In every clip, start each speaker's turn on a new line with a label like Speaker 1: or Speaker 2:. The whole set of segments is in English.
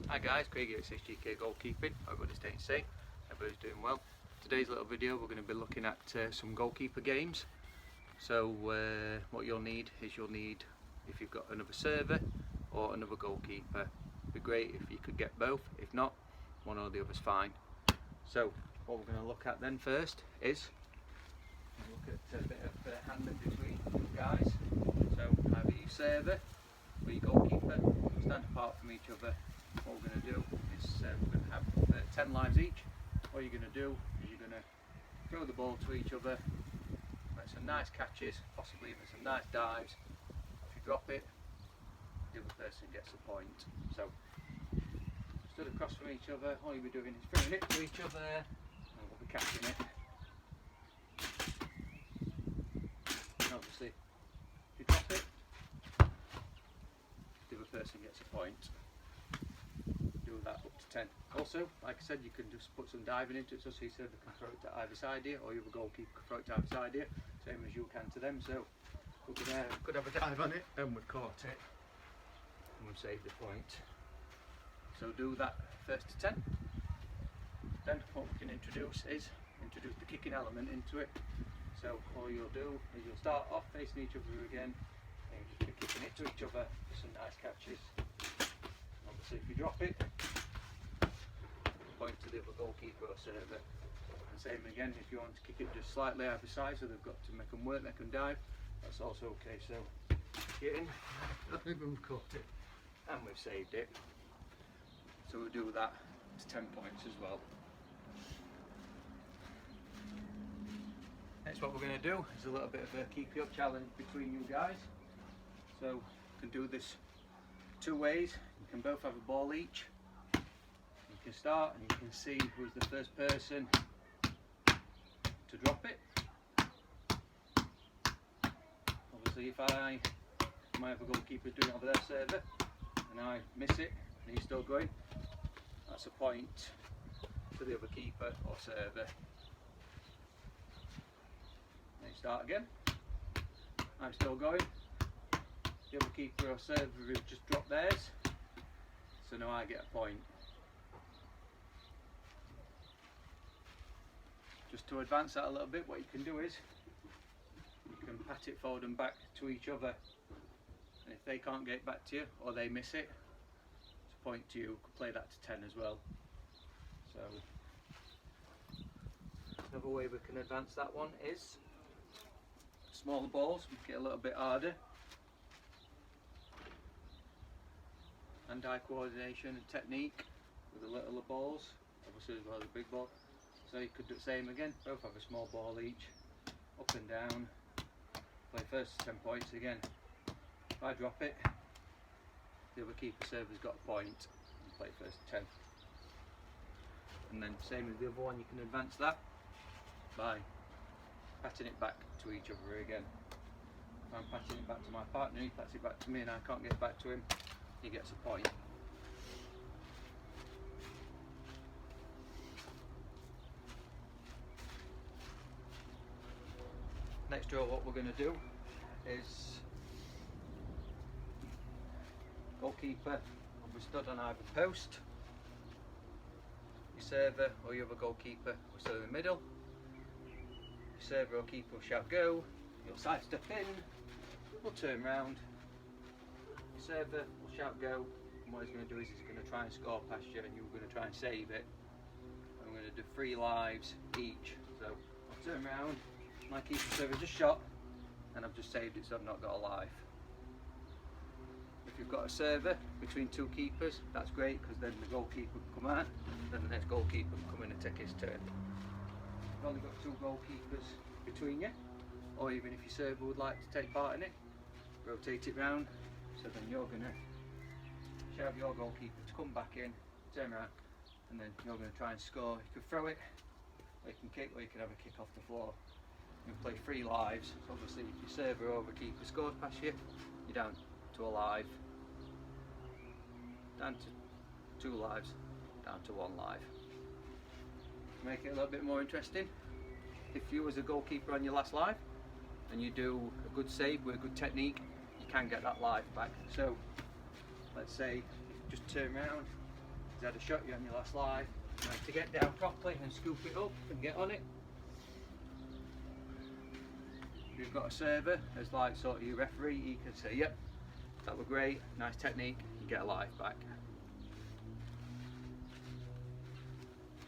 Speaker 1: Hi guys, Craig here at SGK Goalkeeping. Everybody's staying safe, everybody's doing well. Today's little video we're going to be looking at some goalkeeper games. So what you'll need is if you've got another server or another goalkeeper. It'd be great if you could get both, if not, one or the other's fine. So what we're going to look at then first is look at a bit of handling between you guys. So either you server or your goalkeeper stand apart from each other. What we're going to do is we're going to have 10 lives each. What you're going to do is you're going to throw the ball to each other, make some nice catches, possibly even some nice dives. If you drop it, the other person gets a point. So stood across from each other, all you'll be doing is throwing it to each other and we'll be catching it. And obviously if you drop it, the other person gets a point. Do that up to 10. Also, like I said, you can just put some diving into it, so you said they can throw it to either side here, or you have a goalkeeper can throw it to either side here, same as you can to them. So we could have a dive on it and we've caught it and we've saved the point. So do that first to 10. Then what we can introduce the kicking element into it. So all you'll do is you'll start off facing each other again and you'll just be kicking it to each other for some nice catches. Obviously if you drop it, point to the other goalkeeper or server. And same again, if you want to kick it just slightly either side, so they've got to make them work, they can dive, that's also okay. So get in, we've caught it and we've saved it. So we'll do that to 10 points as well. Next, what we're going to do is a little bit of a keep you up challenge between you guys. So you can do this two ways. You can both have a ball each. You can start and you can see who's the first person to drop it. Obviously if I might have a goalkeeper doing it over their server and I miss it and he's still going, that's a point to the other keeper or server. Then you start again. I'm still going. The other keeper or server has just dropped theirs, so now I get a point. Just to advance that a little bit, what you can do is you can pat it forward and back to each other, and if they can't get back to you or they miss it, it's a point to you. You could play that to 10 as well. So another way we can advance that one is smaller balls, make it a little bit harder. Hand-eye coordination and technique with the littler balls, obviously as well as the big ball. So you could do the same again, both have a small ball each, up and down, play first to 10 points again. If I drop it, the other keeper server's got a point, and play first to 10. And then same as the other one, you can advance that by patting it back to each other again. If I'm patting it back to my partner, he pats it back to me and I can't get back to him, he gets a point. Next draw, what we're going to do is goalkeeper will be stood on either post. Your server or your other goalkeeper will stood in the middle. Your server or keeper will shout go. You'll sidestep in. We'll turn round. Your server will shout go. And what he's going to do is he's going to try and score past you, and you're going to try and save it. I'm going to do 3 lives each. So I'll turn round. My keeper server just shot, and I've just saved it, so I've not got a life. If you've got a server between 2 keepers, that's great, because then the goalkeeper can come out, then the next goalkeeper can come in and take his turn. You've only got 2 goalkeepers between you, or even if your server would like to take part in it, rotate it round, so then you're going to shout your goalkeeper to come back in, turn around, and then you're going to try and score. You can throw it, or you can kick, or you can have a kick off the floor. You can play 3 lives, so obviously if your server or keeper scores past you, you're down to a live, down to 2 lives, down to 1 live. To make it a little bit more interesting, if you was a goalkeeper on your last live and you do a good save with a good technique, you can get that life back. So let's say you just turn around, He's had a shot you on your last live. You have to get down properly and scoop it up and get on it. If you've got a server as like sort of your referee, you can say, yep, that was great, nice technique, you get a live back.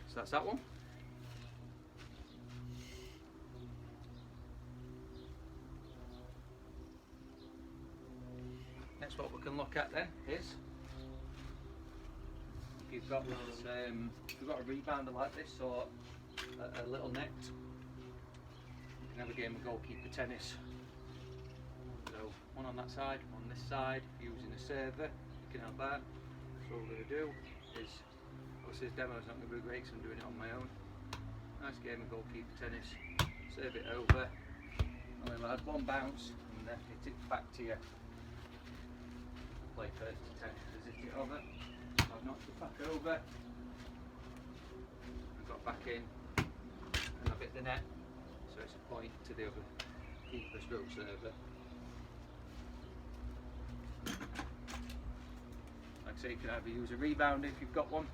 Speaker 1: So that's that one. Next, what we can look at then is if you've got a rebounder like this or a little net, you can have a game of goalkeeper tennis. So one on that side, one on this side. If you're using a server, you can have that. So what we're going to do is, obviously this demo is not going to be great because I'm doing it on my own. Nice game of goalkeeper tennis. Serve it over, only allowed one bounce, and then hit it back to you. Play first to 10 to zit it over. I've knocked it back over. I've got back in, and I've hit the net. So it's a point to the other keeper stroke server. Like I say, you can either use a rebounder if you've got one,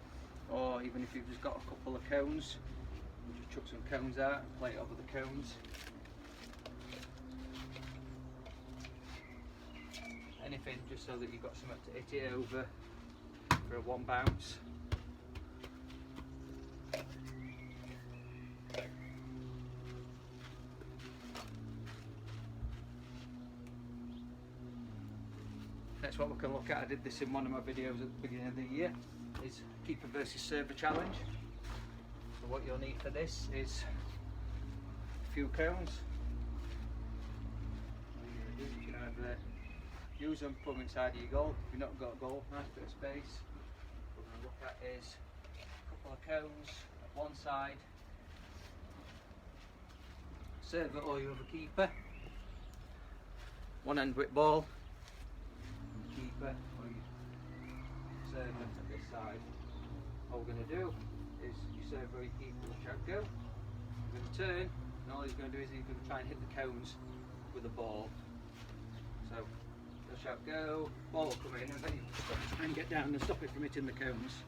Speaker 1: or even if you've just got a couple of cones, you just chuck some cones out and play it over the cones. Anything just so that you've got something to hit it over for a one bounce. Next, what we can look at, I did this in one of my videos at the beginning of the year, is keeper versus server challenge. So what you'll need for this is a few cones. You can either use them, put them inside of your goal. If you've not got a goal, nice bit of space. What we're going to look at is a couple of cones at one side, server or your other keeper, one end with ball, keeper or your server at this side. What we're going to do is your server or your keeper will shout go. You're going to turn, and all he's going to do is he's going to try and hit the cones with a ball. So they'll shout go, ball will come in, and then you try and get down and stop it from hitting the cones.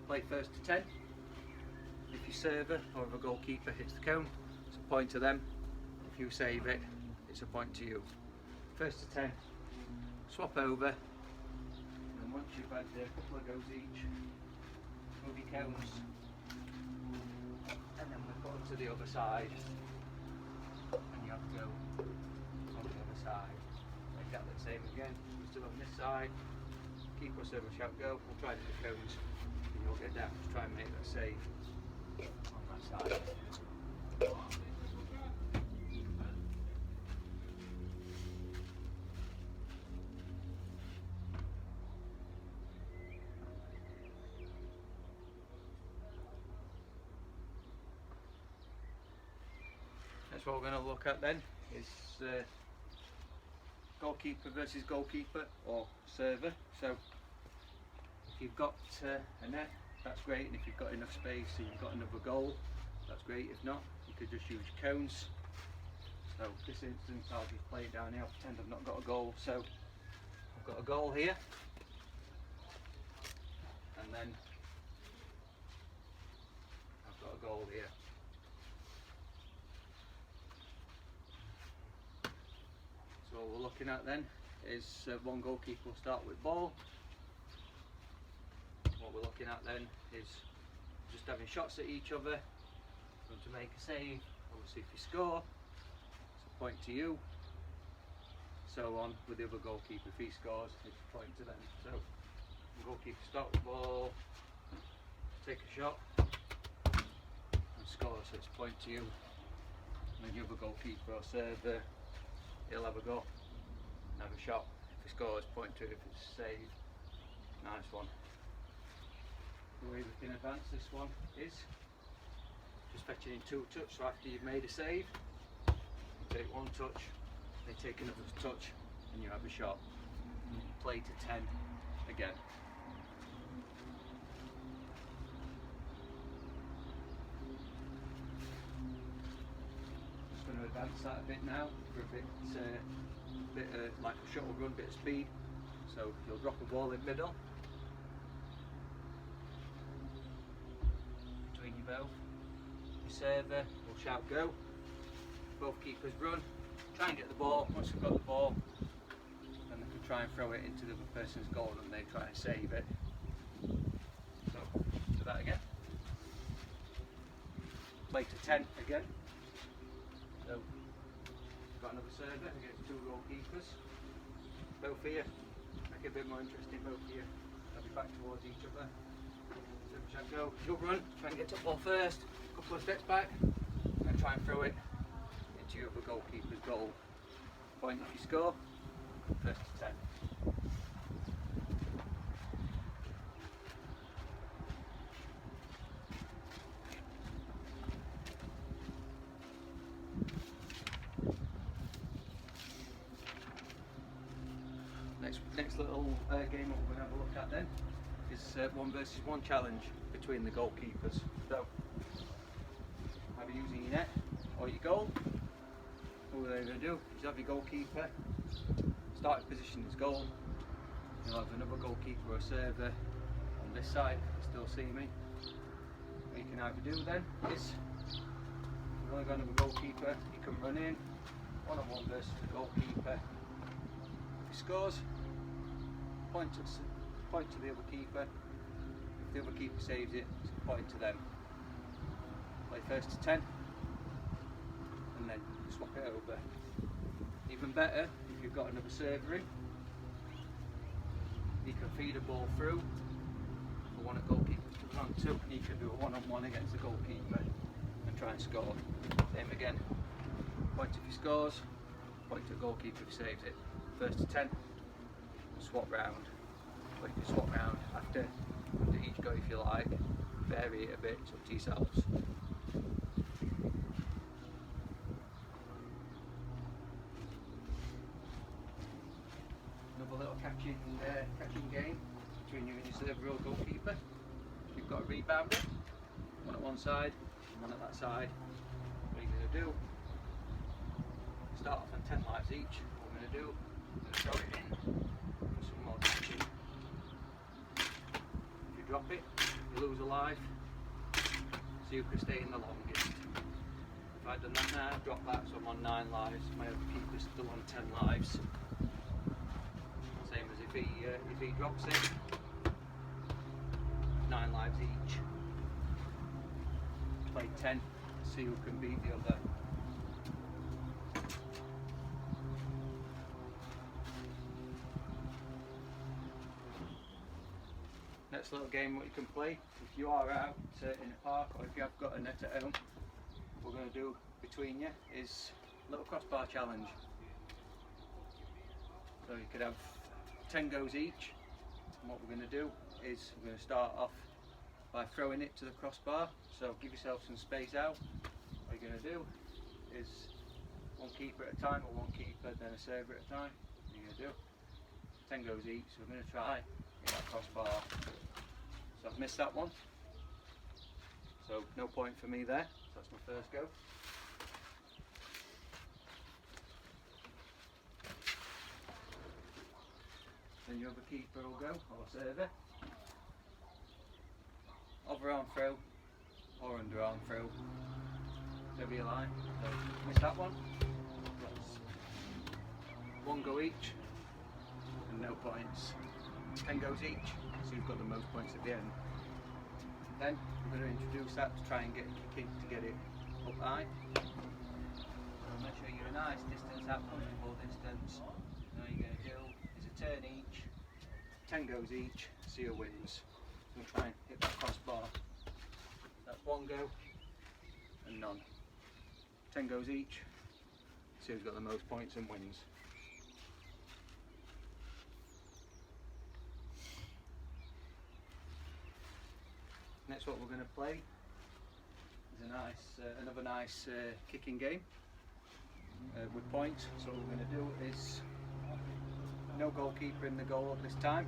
Speaker 1: Play first to 10. If your server or if a goalkeeper hits the cone, it's a point to them. If you save it, it's a point to you. First to 10, swap over, and then once you've had a couple of goes each, move your cones, and then we've got to the other side, and you have to go on the other side. Exactly the same again. We're still on this side. Keep or server shout go. We'll try to hit the cones, and you'll get down. Just try and make that save on that side. That's what we're going to look at then, is goalkeeper versus goalkeeper or server. So if you've got a net, that's great, and if you've got enough space and you've got another goal, that's great. If not, you could just use cones. So this instance, I'll just play it down here. I'll pretend I've not got a goal. So I've got a goal here, and then I've got a goal here. So what we're looking at then is one goalkeeper will start with ball. What we're looking at then is just having shots at each other. Going to make a save. Obviously, if you score, it's a point to you. So on with the other goalkeeper. If he scores, it's a point to them. So the goalkeeper start with ball, take a shot, and score. So it's a point to you. And then the other goalkeeper or server, he'll have a go and have a shot. If he scores, point to it. If it's a save, nice one. The way we can advance this one is just fetching in two touch. So after you've made a save, you take one touch, they take another touch, and you have a shot. And you play to 10 again. Just going to advance that a bit now for a bit shuttle run, bit of speed. So you'll drop a ball in middle, between you both. Your server will shout go. Both keepers run, try and get the ball. Once they've got the ball, then they can try and throw it into the other person's goal and they try and save it. So, do that again. Play to 10 again. So, got another server against 2 goalkeepers. Both of you, make it a bit more interesting, both of you. They'll be back towards each other. So, shall go, you'll run, try and get to the ball first, a couple of steps back, and try and throw it into your other goalkeeper's goal. Point if you score, first to 10. Next little game that we're going to have a look at then is 1 versus 1 challenge between the goalkeepers. So, either using your net or your goal. All they're going to do is have your goalkeeper starting position is goal. You'll have another goalkeeper or server on this side, still see me. What you can either do then is, if you've only got another goalkeeper, you can run in, 1-on-1 versus the goalkeeper. If he scores, point to the other keeper. If the other keeper saves it, it's a point to them. Play first to 10, and then swap it over. Even better, if you've got another server in, you can feed a ball through for one of the goalkeepers to run to, and you can do a 1-on-1 against the goalkeeper and try and score. Same again, point if he scores, point to the goalkeeper if he saves it. First to 10, swap round. Or you can swap round after each go if you like, vary it a bit, it's up to yourselves. Another little catching game between you and your server or goalkeeper. You've got a rebounder, one at one side, one at that side. What are you going to do? Start off on 10 lives each. What we're going to do, we're going to throw it in, put some more catching. If you drop it, you lose a life, so you can stay in the longest. If I'd done that now, drop that, so I'm on 9 lives, my other keeper's still on 10 lives. Same as if he drops it, 9 lives each. Play 10, see who can beat the other. Next little game what you can play, if you are out in a park or if you have got a net at home, what we're going to do between you is a little crossbar challenge. So you could have 10 goes each, and what we're going to do is we're going to start off by throwing it to the crossbar, so give yourself some space out. What you're going to do is 1 keeper at a time, or 1 keeper then a server at a time. What you're going to do, 10 goes each, so we're going to try get that crossbar. So I've missed that one, so no point for me there, so that's my first go. Then your other keeper will go, or server. Overarm throw, or underarm throw, whatever you like. So miss that one. That's 1 go each, and no points. 10 goes each, so you've got the most points at the end. Then we're going to introduce that to try and get kicking to get it up high. Make sure you're a nice distance out, comfortable distance. And all you're going to do is a turn each, 10 goes each, see who wins. So we'll try and hit that crossbar. That's 1 go and none. 10 goes each, see who's got the most points and wins. Next, what we're going to play is another nice kicking game with points. So what we're going to do is no goalkeeper in the goal at this time.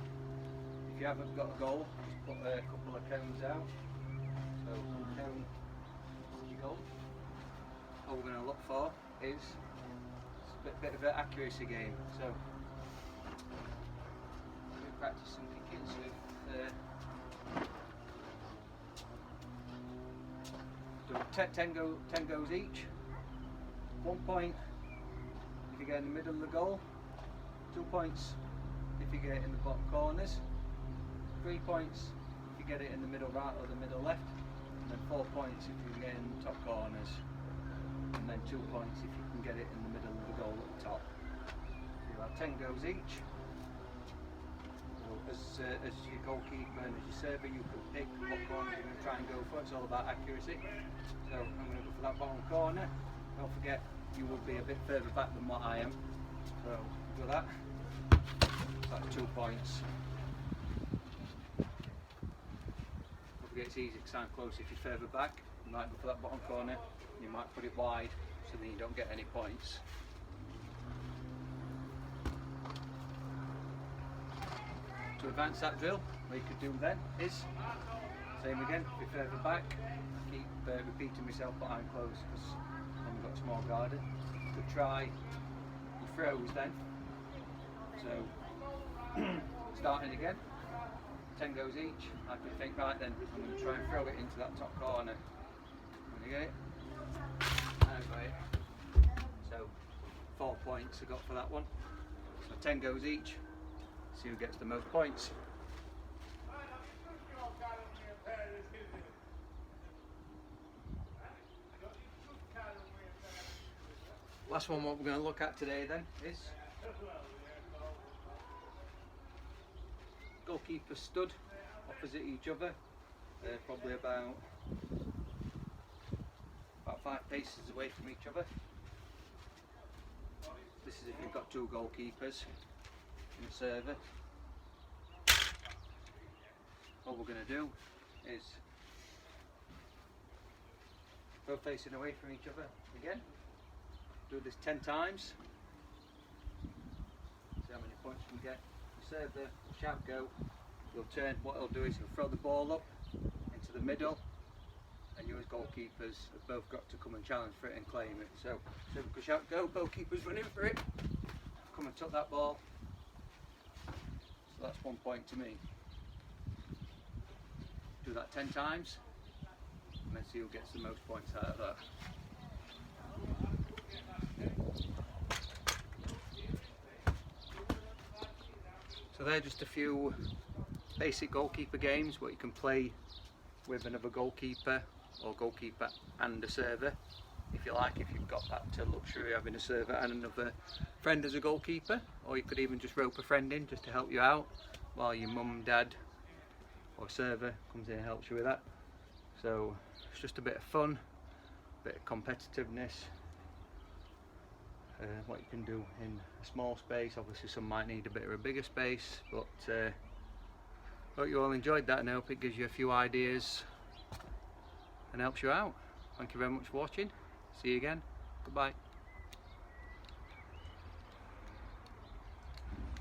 Speaker 1: If you haven't got a goal, just put a couple of cones out. So 1 cone is your goal. What we're going to look for is a bit of an accuracy game. So practice some kicking. So do 10 goes each. 1 point if you get in the middle of the goal, 2 points if you get it in the bottom corners, 3 points if you get it in the middle right or the middle left, and then 4 points if you get in the top corners, and then 2 points if you can get it in the middle of the goal at the top. So you'll have 10 goes each. So as your goalkeeper and as your server, you can pick what corners you're going to try and go for. It's all about accuracy. So I'm going to go for that bottom corner. Don't forget, you will be a bit further back than what I am. So do that. So that's 2 points. Don't forget, it's easy to stand close if you're further back. You might go for that bottom corner. You might put it wide, so then you don't get any points. To advance that drill, what you could do then is, same again, be further back, keep repeating myself but I'm close because I've got a small garden. You could try your throws then, so starting again, 10 goes each. I could think, right then, I'm going to try and throw it into that top corner. When you get it, I got it. So 4 points I got for that one. So 10 goes each. See who gets the most points. Last one what we're going to look at today then is goalkeeper stood opposite each other. They're probably about 5 paces away from each other. This is if you've got 2 goalkeepers in the server. What we're going to do is both facing away from each other again. Do this 10 times. See how many points you can get. The server will shout go. You'll turn. What he'll do is he'll throw the ball up into the middle, and you as goalkeepers have both got to come and challenge for it and claim it. So server will shout go. Goalkeepers running for it. Come and tuck that ball. So that's 1 point to me. Do that 10 times and then see who gets the most points out of that. So they're just a few basic goalkeeper games what you can play with another goalkeeper or goalkeeper and a server if you like, if you've got that luxury of having a server and another friend as a goalkeeper, or you could even just rope a friend in just to help you out while your mum, dad or server comes in and helps you with that. So it's just a bit of fun, a bit of competitiveness, what you can do in a small space. Obviously some might need a bit of a bigger space, but hope you all enjoyed that and I hope it gives you a few ideas and helps you out. Thank you very much for watching. See you again. Goodbye.